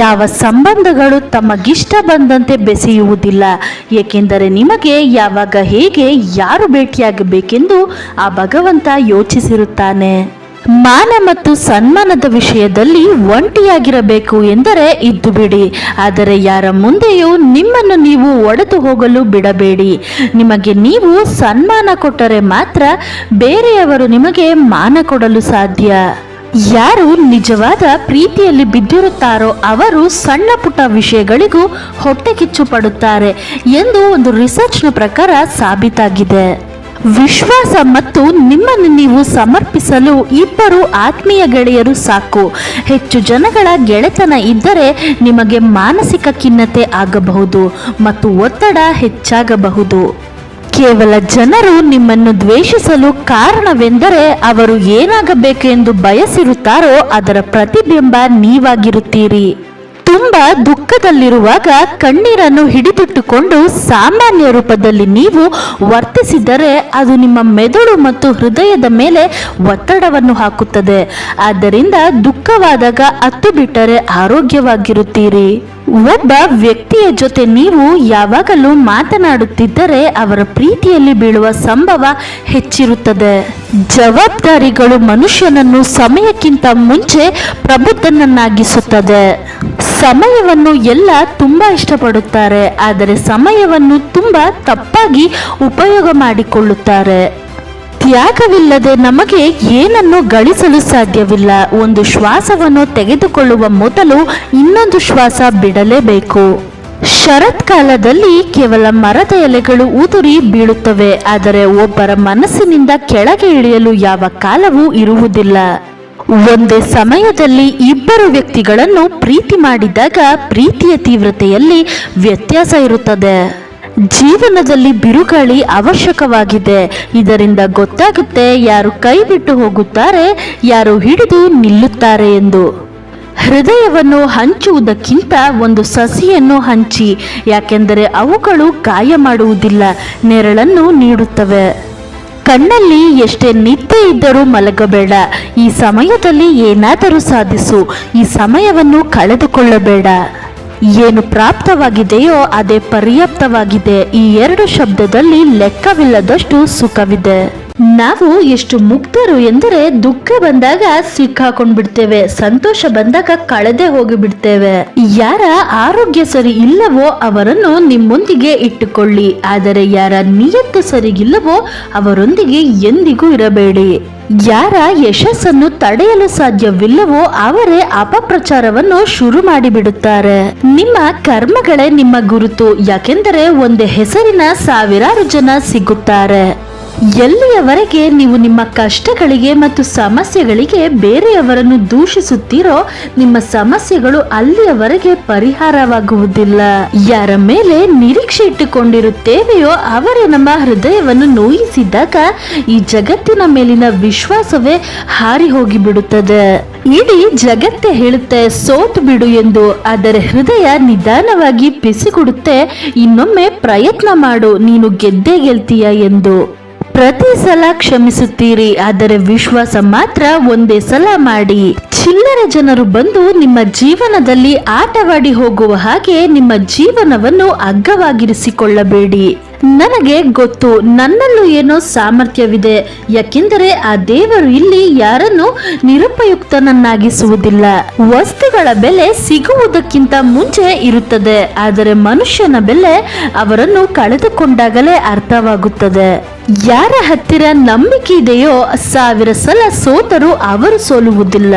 ಯಾವ ಸಂಬಂಧಗಳು ತಮಗಿಷ್ಟ ಬಂದಂತೆ ಬೆಸೆಯುವುದಿಲ್ಲ, ಏಕೆಂದರೆ ನಿಮಗೆ ಯಾವಾಗ ಹೇಗೆ ಯಾರು ಭೇಟಿಯಾಗಬೇಕೆಂದು ಆ ಭಗವಂತ ಯೋಚಿಸಿರುತ್ತಾನೆ. ಮಾನ ಮತ್ತು ಸನ್ಮಾನದ ವಿಷಯದಲ್ಲಿ ಒಂಟಿಯಾಗಿರಬೇಕು ಎಂದರೆ ಇದ್ದು ಬಿಡಿ, ಆದರೆ ಯಾರ ಮುಂದೆಯೂ ನಿಮ್ಮನ್ನು ನೀವು ಒಡೆದು ಹೋಗಲು ಬಿಡಬೇಡಿ. ನಿಮಗೆ ನೀವು ಸನ್ಮಾನ ಕೊಟ್ಟರೆ ಮಾತ್ರ ಬೇರೆಯವರು ನಿಮಗೆ ಮಾನ ಕೊಡಲು ಸಾಧ್ಯ. ಯಾರು ನಿಜವಾದ ಪ್ರೀತಿಯಲ್ಲಿ ಬಿದ್ದಿರುತ್ತಾರೋ ಅವರು ಸಣ್ಣ ಪುಟ್ಟ ವಿಷಯಗಳಿಗೂ ಹೊಟ್ಟೆ ಕಿಚ್ಚು ಪಡುತ್ತಾರೆ ಎಂದು ಒಂದು ರಿಸರ್ಚ್ನ ಪ್ರಕಾರ ಸಾಬೀತಾಗಿದೆ. ವಿಶ್ವಾಸ ಮತ್ತು ನಿಮ್ಮನ್ನು ನೀವು ಸಮರ್ಪಿಸಲು ಇಬ್ಬರು ಆತ್ಮೀಯ ಗೆಳೆಯರು ಸಾಕು. ಹೆಚ್ಚು ಜನಗಳ ಗೆಳೆತನ ಇದ್ದರೆ ನಿಮಗೆ ಮಾನಸಿಕ ಖಿನ್ನತೆ ಆಗಬಹುದು ಮತ್ತು ಒತ್ತಡ ಹೆಚ್ಚಾಗಬಹುದು. ಕೇವಲ ಜನರು ನಿಮ್ಮನ್ನು ದ್ವೇಷಿಸಲು ಕಾರಣವೆಂದರೆ ಅವರು ಏನಾಗಬೇಕು ಎಂದು ಬಯಸಿರುತ್ತಾರೋ ಅದರ ಪ್ರತಿಬಿಂಬ ನೀವಾಗಿರುತ್ತೀರಿ. ತುಂಬಾ ದುಃಖದಲ್ಲಿರುವಾಗ ಕಣ್ಣೀರನ್ನು ಹಿಡಿದಿಟ್ಟುಕೊಂಡು ಸಾಮಾನ್ಯ ರೂಪದಲ್ಲಿ ನೀವು ವರ್ತಿಸಿದರೆ ಅದು ನಿಮ್ಮ ಮೆದುಳು ಮತ್ತು ಹೃದಯದ ಮೇಲೆ ಒತ್ತಡವನ್ನು ಹಾಕುತ್ತದೆ. ಆದ್ದರಿಂದ ದುಃಖವಾದಾಗ ಅತ್ತು ಬಿಟ್ಟರೆ ಆರೋಗ್ಯವಾಗಿರುತ್ತೀರಿ. ಒಬ್ಬ ವ್ಯಕ್ತಿಯ ಜೊತೆ ನೀವು ಯಾವಾಗಲೂ ಮಾತನಾಡುತ್ತಿದ್ದರೆ ಅವರ ಪ್ರೀತಿಯಲ್ಲಿ ಬೀಳುವ ಸಂಭವ ಹೆಚ್ಚಿರುತ್ತದೆ. ಜವಾಬ್ದಾರಿಗಳು ಮನುಷ್ಯನನ್ನು ಸಮಯಕ್ಕಿಂತ ಮುಂಚೆ ಪ್ರಬುದ್ಧನನ್ನಾಗಿಸುತ್ತದೆ. ಸಮಯವನ್ನು ಎಲ್ಲ ತುಂಬಾ ಇಷ್ಟಪಡುತ್ತಾರೆ, ಆದರೆ ಸಮಯವನ್ನು ತುಂಬಾ ತಪ್ಪಾಗಿ ಉಪಯೋಗ ಮಾಡಿಕೊಳ್ಳುತ್ತಾರೆ. ತ್ಯಾಗವಿಲ್ಲದೆ ನಮಗೆ ಏನನ್ನು ಗಳಿಸಲು ಸಾಧ್ಯವಿಲ್ಲ. ಒಂದು ಶ್ವಾಸವನ್ನು ತೆಗೆದುಕೊಳ್ಳುವ ಮೊದಲು ಇನ್ನೊಂದು ಶ್ವಾಸ ಬಿಡಲೇಬೇಕು. ಶರತ್ಕಾಲದಲ್ಲಿ ಕೇವಲ ಮರದ ಎಲೆಗಳು ಉದುರಿ ಬೀಳುತ್ತವೆ, ಆದರೆ ಒಬ್ಬರ ಮನಸ್ಸಿನಿಂದ ಕೆಳಗೆ ಇಳಿಯಲು ಯಾವ ಕಾಲವೂ ಇರುವುದಿಲ್ಲ. ಒಂದೇ ಸಮಯದಲ್ಲಿ ಇಬ್ಬರು ವ್ಯಕ್ತಿಗಳನ್ನು ಪ್ರೀತಿ ಮಾಡಿದಾಗ ಪ್ರೀತಿಯ ತೀವ್ರತೆಯಲ್ಲಿ ವ್ಯತ್ಯಾಸ ಇರುತ್ತದೆ. ಜೀವನದಲ್ಲಿ ಬಿರುಗಾಳಿ ಅವಶ್ಯಕವಾಗಿದೆ. ಇದರಿಂದ ಗೊತ್ತಾಗುತ್ತೆ ಯಾರು ಕೈ ಬಿಟ್ಟು ಹೋಗುತ್ತಾರೆ, ಯಾರು ಹಿಡಿದು ನಿಲ್ಲುತ್ತಾರೆ ಎಂದು. ಹೃದಯವನ್ನು ಹಂಚುವುದಕ್ಕಿಂತ ಒಂದು ಸಸಿಯನ್ನು ಹಂಚಿ, ಯಾಕೆಂದರೆ ಅವುಗಳು ಗಾಯ ಮಾಡುವುದಿಲ್ಲ, ನೆರಳನ್ನು ನೀಡುತ್ತವೆ. ಕಣ್ಣಲ್ಲಿ ಎಷ್ಟೇ ನಿದ್ದೆ ಇದ್ದರೂ ಮಲಗಬೇಡ. ಈ ಸಮಯದಲ್ಲಿ ಏನಾದರೂ ಸಾಧಿಸು. ಈ ಸಮಯವನ್ನು ಕಳೆದುಕೊಳ್ಳಬೇಡ. ಏನು ಪ್ರಾಪ್ತವಾಗಿದೆಯೋ ಅದೇ ಪರ್ಯಾಪ್ತವಾಗಿದೆ. ಈ ಎರಡು ಶಬ್ದದಲ್ಲಿ ಲೆಕ್ಕವಿಲ್ಲದಷ್ಟು ಸುಖವಿದೆ. ನಾವು ಎಷ್ಟು ಮುಕ್ತರು ಎಂದರೆ ದುಃಖ ಬಂದಾಗ ಸಿಕ್ಕಾಕೊಂಡ್ಬಿಡ್ತೇವೆ, ಸಂತೋಷ ಬಂದಾಗ ಕಳೆದೇ ಹೋಗಿಬಿಡ್ತೇವೆ. ಯಾರ ಆರೋಗ್ಯ ಸರಿ ಇಲ್ಲವೋ ಅವರನ್ನು ನಿಮ್ಮೊಂದಿಗೆ ಇಟ್ಟುಕೊಳ್ಳಿ, ಆದರೆ ಯಾರ ನಿಯತ್ತು ಸರಿಗಿಲ್ಲವೋ ಅವರೊಂದಿಗೆ ಎಂದಿಗೂ ಇರಬೇಡಿ. ಯಾರ ಯಶಸ್ಸನ್ನು ತಡೆಯಲು ಸಾಧ್ಯವಿಲ್ಲವೋ ಅವರೇ ಅಪಪ್ರಚಾರವನ್ನು ಶುರು ಮಾಡಿಬಿಡುತ್ತಾರೆ. ನಿಮ್ಮ ಕರ್ಮಗಳೇ ನಿಮ್ಮ ಗುರುತು, ಯಾಕೆಂದರೆ ಒಂದೇ ಹೆಸರಿನ ಸಾವಿರಾರು ಜನ ಸಿಗುತ್ತಾರೆ. ಎಲ್ಲಿಯವರೆಗೆ ನೀವು ನಿಮ್ಮ ಕಷ್ಟಗಳಿಗೆ ಮತ್ತು ಸಮಸ್ಯೆಗಳಿಗೆ ಬೇರೆಯವರನ್ನು ದೂಷಿಸುತ್ತೀರೋ ನಿಮ್ಮ ಸಮಸ್ಯೆಗಳು ಅಲ್ಲಿಯವರೆಗೆ ಪರಿಹಾರವಾಗುವುದಿಲ್ಲ. ಯಾರ ಮೇಲೆ ನಿರೀಕ್ಷೆ ಇಟ್ಟುಕೊಂಡಿರುತ್ತೇವೆಯೋ ಅವರೇ ನಮ್ಮ ಹೃದಯವನ್ನು ನೋಯಿಸಿದಾಗ ಈ ಜಗತ್ತಿನ ಮೇಲಿನ ವಿಶ್ವಾಸವೇ ಹಾರಿ ಹೋಗಿಬಿಡುತ್ತದೆ. ಇಡೀ ಜಗತ್ತೇ ಹೇಳುತ್ತೆ ಸೋತು ಬಿಡು ಎಂದು, ಆದರೆ ಹೃದಯ ನಿಧಾನವಾಗಿ ಪಿಸಿಕೊಡುತ್ತೆ ಇನ್ನೊಮ್ಮೆ ಪ್ರಯತ್ನ ಮಾಡು, ನೀನು ಗೆದ್ದೇ ಗೆಲ್ತೀಯ ಎಂದು. ಪ್ರತಿ ಸಲ ಕ್ಷಮಿಸುತ್ತೀರಿ, ಆದರೆ ವಿಶ್ವಾಸ ಮಾತ್ರ ಒಂದೇ ಸಲ ಮಾಡಿ. ಚಿಲ್ಲರೆ ಜನರು ಬಂದು ನಿಮ್ಮ ಜೀವನದಲ್ಲಿ ಆಟವಾಡಿ ಹೋಗುವ ಹಾಗೆ ನಿಮ್ಮ ಜೀವನವನ್ನು ಅಗ್ಗವಾಗಿರಿಸಿಕೊಳ್ಳಬೇಡಿ. ನನಗೆ ಗೊತ್ತು ನನ್ನಲ್ಲೂ ಏನೋ ಸಾಮರ್ಥ್ಯವಿದೆ, ಯಾಕೆಂದರೆ ಆ ದೇವರು ಇಲ್ಲಿ ಯಾರನ್ನು ನಿರುಪಯುಕ್ತನನ್ನಾಗಿಸುವುದಿಲ್ಲ. ವಸ್ತುಗಳ ಬೆಲೆ ಸಿಗುವುದಕ್ಕಿಂತ ಮುಂಚೆ ಇರುತ್ತದೆ, ಆದರೆ ಮನುಷ್ಯನ ಬೆಲೆ ಅವರನ್ನು ಕಳೆದುಕೊಂಡಾಗಲೇ ಅರ್ಥವಾಗುತ್ತದೆ. ಯಾರ ಹತ್ತಿರ ನಂಬಿಕೆ ಇದೆಯೋ 1000 ಸಲ ಸೋತರೂ ಅವರು ಸೋಲುವುದಿಲ್ಲ.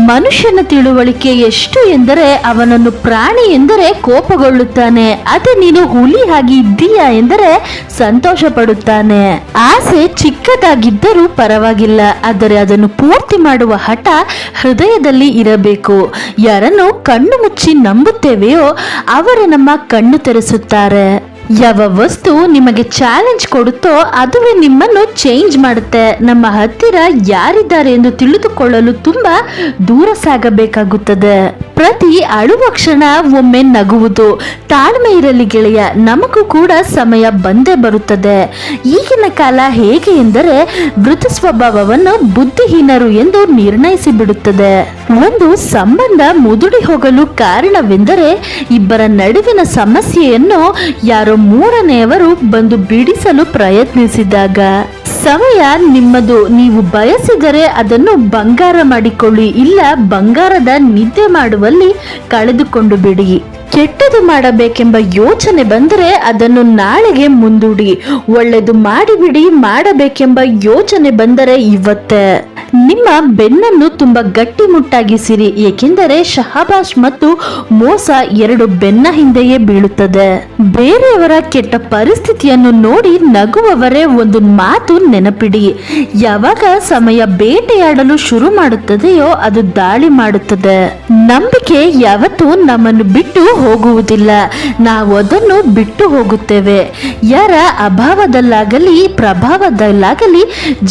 ಮನುಷ್ಯನ ತಿಳುವಳಿಕೆ ಎಷ್ಟು ಎಂದರೆ ಅವನನ್ನು ಪ್ರಾಣಿ ಎಂದರೆ ಕೋಪಗೊಳ್ಳುತ್ತಾನೆ, ಅದೇ ನೀನು ಹುಲಿ ಆಗಿ ಇದ್ದೀಯಾ ಎಂದರೆ ಸಂತೋಷ ಪಡುತ್ತಾನೆ. ಆಸೆ ಚಿಕ್ಕದಾಗಿದ್ದರೂ ಪರವಾಗಿಲ್ಲ, ಆದರೆ ಅದನ್ನು ಪೂರ್ತಿ ಮಾಡುವ ಹಠ ಹೃದಯದಲ್ಲಿ ಇರಬೇಕು. ಯಾರನ್ನು ಕಣ್ಣು ಮುಚ್ಚಿ ನಂಬುತ್ತೇವೆಯೋ ಅವರೇ ನಮ್ಮ ಕಣ್ಣು ತೆರೆಸುತ್ತಾರೆ. ಯಾವ ವಸ್ತು ನಿಮಗೆ ಚಾಲೆಂಜ್ ಕೊಡುತ್ತೋ ಅದುವೇ ನಿಮ್ಮನ್ನು ಚೇಂಜ್ ಮಾಡುತ್ತೆ. ನಮ್ಮ ಹತ್ತಿರ ಯಾರಿದ್ದಾರೆ ಎಂದು ತಿಳಿದುಕೊಳ್ಳಲು ತುಂಬಾ ದೂರ ಸಾಗಬೇಕಾಗುತ್ತದೆ. ಪ್ರತಿ ಅಳುವ ಕ್ಷಣ ಒಮ್ಮೆ ನಗುವುದು. ತಾಳ್ಮೆ ಇರಲಿ ಗೆಳೆಯ, ನಮಗೂ ಕೂಡ ಸಮಯ ಬಂದೇ ಬರುತ್ತದೆ. ಈಗಿನ ಕಾಲ ಹೇಗೆ ಎಂದರೆ ಮೃದು ಸ್ವಭಾವವನ್ನು ಬುದ್ಧಿಹೀನರು ಎಂದು ನಿರ್ಣಯಿಸಿ ಬಿಡುತ್ತದೆ. ಒಂದು ಸಂಬಂಧ ಮುದುಡಿ ಹೋಗಲು ಕಾರಣವೆಂದರೆ ಇಬ್ಬರ ನಡುವಿನ ಸಮಸ್ಯೆಯನ್ನು ಯಾರೋ ಮೂರನೆಯವರು ಬಂದು ಬಿಡಿಸಲು ಪ್ರಯತ್ನಿಸಿದಾಗ. ಸಮಯ ನಿಮ್ಮದು. ನೀವು ಬಯಸಿದರೆ ಅದನ್ನು ಬಂಗಾರ ಮಾಡಿಕೊಳ್ಳಿ, ಇಲ್ಲ ಬಂಗಾರದ ನಿದ್ದೆ ಮಾಡುವಲ್ಲಿ ಕಳೆದುಕೊಂಡು ಬಿಡಿ. ಕೆಟ್ಟದು ಮಾಡಬೇಕೆಂಬ ಯೋಚನೆ ಬಂದರೆ ಅದನ್ನು ನಾಳೆಗೆ ಮುಂದೂಡಿ. ಒಳ್ಳೆದು ಮಾಡಿಬಿಡಿ. ಮಾಡಬೇಕೆಂಬ ಯೋಚನೆ ಬಂದರೆ ಇವತ್ತೇ. ನಿಮ್ಮ ಬೆನ್ನನ್ನು ತುಂಬಾ ಗಟ್ಟಿಮುಟ್ಟಾಗಿಸಿರಿ, ಏಕೆಂದರೆ ಶಹಬಾಷ್ ಮತ್ತು ಮೋಸ ಎರಡು ಬೆನ್ನ ಹಿಂದೆಯೇ ಬೀಳುತ್ತದೆ. ಬೇರೆಯವರ ಕೆಟ್ಟ ಪರಿಸ್ಥಿತಿಯನ್ನು ನೋಡಿ ನಗುವವರೇ ಒಂದು ಮಾತು ನೆನಪಿಡಿ. ಯಾವಾಗ ಸಮಯ ಬೇಟೆಯಾಡಲು ಶುರು ಮಾಡುತ್ತದೆಯೋ ಅದು ದಾಳಿ ಮಾಡುತ್ತದೆ. ನಂಬಿಕೆ ಯಾವತ್ತೂ ನಮ್ಮನ್ನು ಬಿಟ್ಟು ಹೋಗುವುದಿಲ್ಲ, ನಾವು ಅದನ್ನು ಬಿಟ್ಟು ಹೋಗುತ್ತೇವೆ. ಯಾರ ಅಭಾವದಲ್ಲಾಗಲಿ ಪ್ರಭಾವದಲ್ಲಾಗಲಿ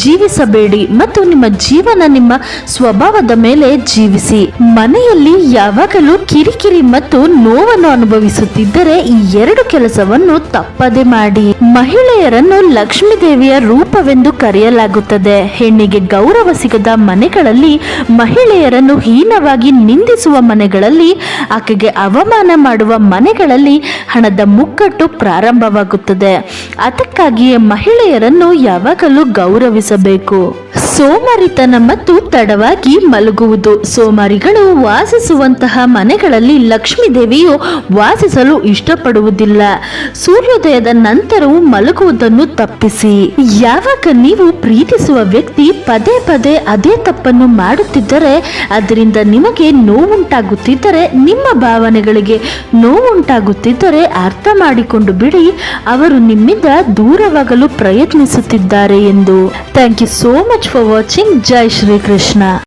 ಜೀವಿಸಬೇಡಿ ಮತ್ತು ನಿಮ್ಮ ಜೀವನ ನಿಮ್ಮ ಸ್ವಭಾವದ ಮೇಲೆ ಜೀವಿಸಿ. ಮನೆಯಲ್ಲಿ ಯಾವಾಗಲೂ ಕಿರಿಕಿರಿ ಮತ್ತು ನೋವನ್ನು ಅನುಭವಿಸುತ್ತಿದ್ದರೆ ಈ ಎರಡು ಕೆಲಸವನ್ನು ತಪ್ಪದೆ ಮಾಡಿ. ಮಹಿಳೆಯರನ್ನು ಲಕ್ಷ್ಮೀ ದೇವಿಯ ರೂಪವೆಂದು ಕರೆಯಲಾಗುತ್ತದೆ. ಹೆಣ್ಣಿಗೆ ಗೌರವ ಸಿಗದ ಮನೆಗಳಲ್ಲಿ, ಮಹಿಳೆಯರನ್ನು ಹೀನವಾಗಿ ನಿಂದಿಸುವ ಮನೆಗಳಲ್ಲಿ, ಆಕೆಗೆ ಅವಮಾನ ಮಾಡುವ ಮನೆಗಳಲ್ಲಿ ಹಣದ ಮುಕ್ಕಟ್ಟು ಪ್ರಾರಂಭವಾಗುತ್ತದೆ. ಅದಕ್ಕಾಗಿಯೇ ಮಹಿಳೆಯರನ್ನು ಯಾವಾಗಲೂ ಗೌರವಿಸಬೇಕು. ಸೋಮಾರಿತನ ಮತ್ತು ತಡವಾಗಿ ಮಲಗುವುದು. ಸೋಮಾರಿಗಳು ವಾಸಿಸುವಂತಹ ಮನೆಗಳಲ್ಲಿ ಲಕ್ಷ್ಮೀ ದೇವಿಯು ವಾಸಿಸಲು ಇಷ್ಟಪಡುವುದಿಲ್ಲ. ಸೂರ್ಯೋದಯದ ನಂತರವೂ ಮಲಗುವುದನ್ನು ತಪ್ಪಿಸಿ. ಯಾವಾಗ ನೀವು ಪ್ರೀತಿಸುವ ವ್ಯಕ್ತಿ ಪದೇ ಪದೇ ಅದೇ ತಪ್ಪನ್ನು ಮಾಡುತ್ತಿದ್ದರೆ, ಅದರಿಂದ ನಿಮಗೆ ನೋವುಂಟಾಗುತ್ತಿದ್ದರೆ, ನಿಮ್ಮ ಭಾವನೆಗಳಿಗೆ ನೋವುಂಟಾಗುತ್ತಿದ್ದರೆ ಅರ್ಥ ಮಾಡಿಕೊಂಡು ಬಿಡಿ, ಅವರು ನಿಮ್ಮಿಂದ ದೂರವಾಗಲು ಪ್ರಯತ್ನಿಸುತ್ತಿದ್ದಾರೆ ಎಂದು. Thank you so much for watching. Jai Shri Krishna.